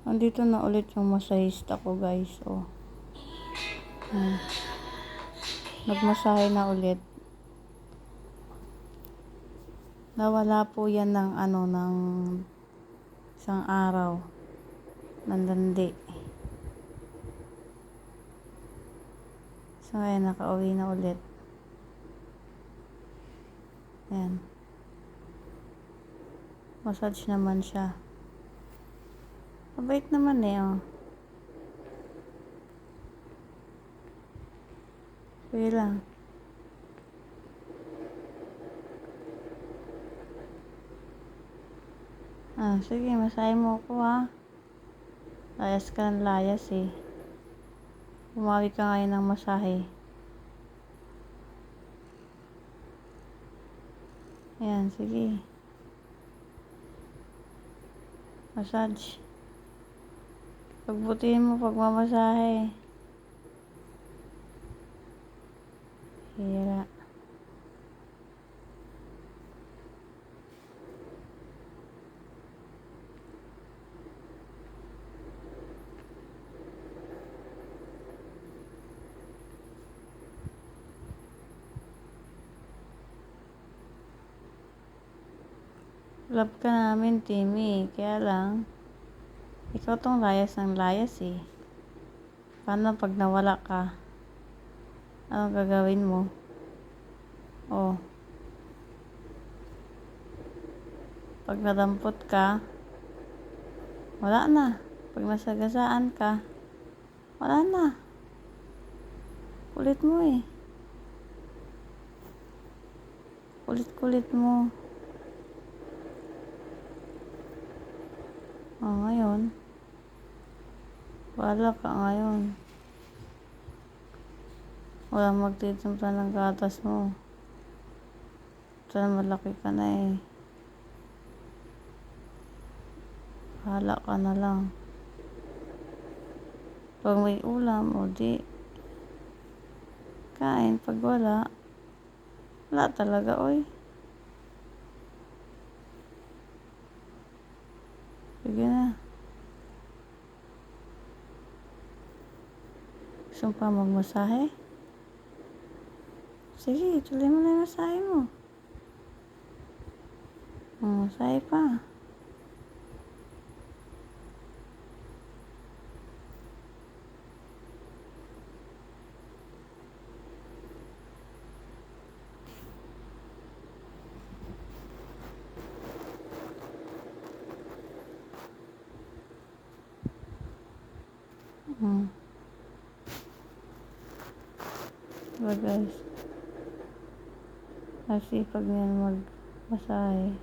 Andito na ulit yung masahista ko, guys. Oh. Nagmasahe na ulit. Nawala po yan ng ng isang araw. Nandandi. So, ngayon, nakauwi na ulit. Ayan. Massage naman siya. Mabait naman eh, oh. Sige lang. Sige, masahe mo ako, ha. Layas ka ng layas, eh. Bumawi ka ngayon ng masahe. Ayan, sige. Massage. Pagbutihin mo pagmamasahe. Hira. Love ka namin, Timmy. Kaya lang, ikaw tong layas ng layas, eh. Paano pag nawala ka? Anong gagawin mo? Oh. Pag nadampot ka, wala na. Pag nasagasaan ka, wala na. Kulit mo, eh. Kulit-kulit mo. Ngayon, wala ka ngayon. Walang magtitimpla ng gatas mo. Ito na, malaki ka na, eh. Bahala ka na lang. Pag may ulam, o di kain. Pag wala talaga, oy. Sige na. Gusto pa magmasahe? Sige, tuloy mo na yung masahe mo. Masahe pa. Diba, guys? Nasipag niyan magmasahe.